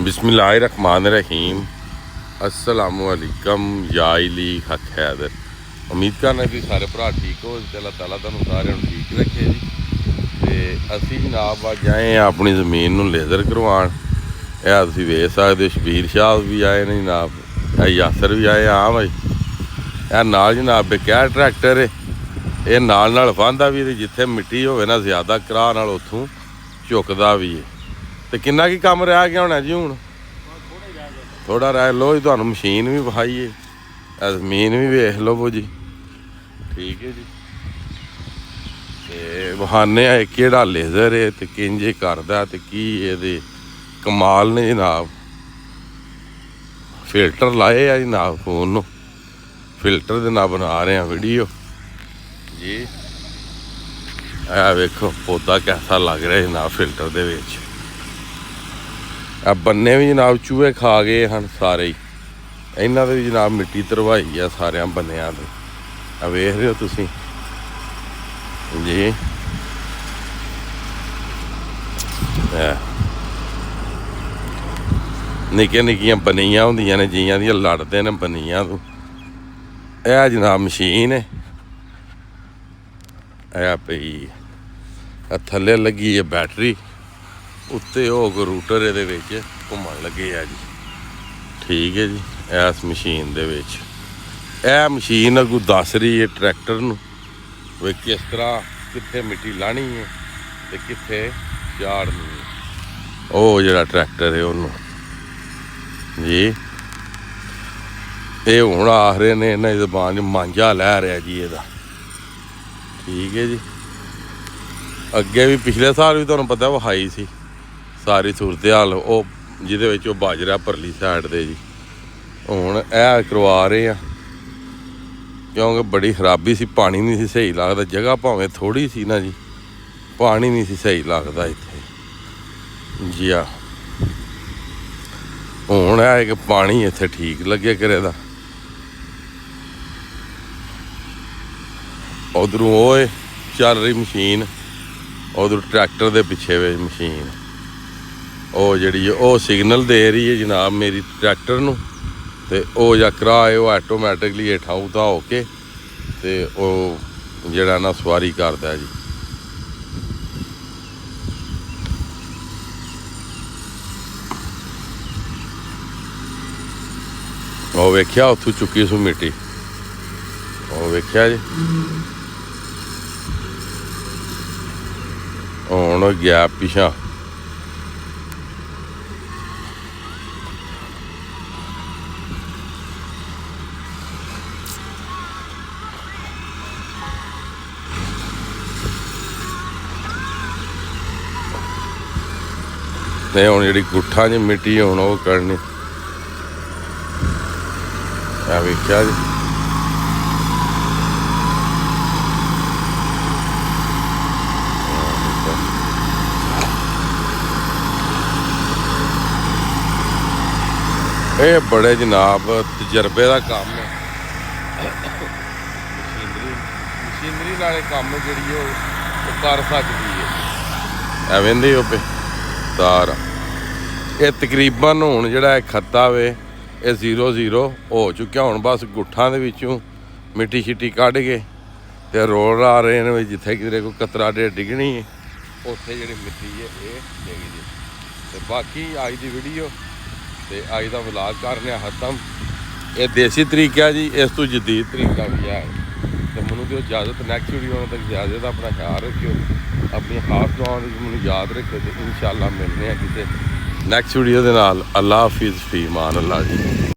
बिस्मिल्लाहिर्रहमानिर्रहीम अस्सलामुअलैकुम याइली हक हैदर। उम्मीद करना कि सारे भरा ठीक हो, अल्लाह ताला तुहानूं सारिਆਂ ਨੂੰ ठीक रखे जी। तो असी जनाब अज आए हैं अपनी जमीन नूं लेज़र करवाउण। यह तुसीं वेख सकदे हो, शबीर शाह भी आए ने जनाब, यासर भी आए। हाँ भाई, यह नाल जनाब एक ट्रैक्टर है, ये नाल वाहंदा भी, जिथे मिट्टी होवे ना ज़्यादा घरा नाल उत्थों झुकदा भी है। तो किन्ना की काम रह गया होना जी? हुण थोड़ा रह लो जी, तुहानूं मशीन भी विखाईए, जमीन भी वेख लो जी। ठीक है जी, तो विखाने किहड़ा लेज़र है तो किंज करदा ते की इहदे कमाल ने जनाब। फिल्टर लाए आ जनाब फोन नूं, फिल्टर दे नाल बना रहे हैं वीडियो जी। आ वेखो पौधा कैसा लग रहा है जनाब फिल्टर दे विच। बन्ने भी जनाब चूहे खा गए हैं सारे ही, इन्हां दे भी जनाब मिट्टी तरवाई है सारे बन्नियां दे। वेख रहे हो तुसीं जी। निक्कियां निक्कियां बनियां होंदियां ने जियां दियां लड़दे ने बनियां तो। यह जनाब मशीन है, यह पई थल्ले लगी है बैटरी, उत्ते होग रूटर ये घूमन लगे है जी। ठीक है जी, इस मशीन दे विच यह मशीन अगू दस रही है ट्रैक्टर नूं वे किस तरह कित्थे मिट्टी लानी है ते कित्थे झाड़नी है। वो जिहड़ा ट्रैक्टर है उन्होंने जी, ये हुण आखरे ने इन्हां दी ज़बान च मांझा लै रहा जी इहदा। ठीक है जी, अगे भी पिछले साल भी तुहानूं पता विखाई सी सारी सूरत हाल, वो जिहदे विच वो बाजरा परली साइड दे जी। हुण यह करवा रहे हैं क्योंकि बड़ी खराबी सी, पानी नहीं सी सही लगदा। जगह भावें थोड़ी सी ना जी, पानी नहीं सी सही लगदा इत्थे जी। हाँ, हुण है कि पानी इत्थे ठीक लगे करे दा। उधरों वो चल रही मशीन, उधर ट्रैक्टर दे पिछे वे मशीन वो जिहड़ी वो सिग्नल दे रही है जनाब मेरी ट्रैक्टर नूं। ते वो जकरा है वो ऐटोमैटिकली हेठां उठा हो के ते वो जिहड़ा ना सवारी करदा जी। वो वेख्या उत्थों चुकी सू मिट्टी, वो वेख्या जी। हुण गया पिछा, नहीं हुण जिहड़ी गुट्ठां च मिट्टी हुण वो करनी। वेख्या जी, ये बड़े जनाब तजर्बे का काम है। मशीनरी नाल काम जिहड़ी वो कर सकती है। वेंदे हो पे तार ये तकरीबन हुण जिहड़ा खत्ता वे ये 0-0 हो चुकिया। हुण बस गुट्ठां दे विचों मिट्टी शिट्टी कढ के ते रोल आ रहे हैं जिथे किधरे कोई कतरा डे डिगनी है उत्थे जिहड़ी मिट्टी है ये डिग जी। ते बाकी अज दी वीडियो ते अज दा व्लॉग करने खत्म। ये देसी तरीका जी, इस तो जदीद तरीका भी है। तो मैनूं दिओ इजाज़त, नैक्सट वीडियो तक इजाज़त। अपना ख्याल रखियो, अपनी खास दुआओं मैनूं याद रखियो ते इंशाअल्लाह मिलने हैं किसी नैक्सट वीडियो दे नाल। अल्लाह हाफिज़, फी मान अल्लाह जी।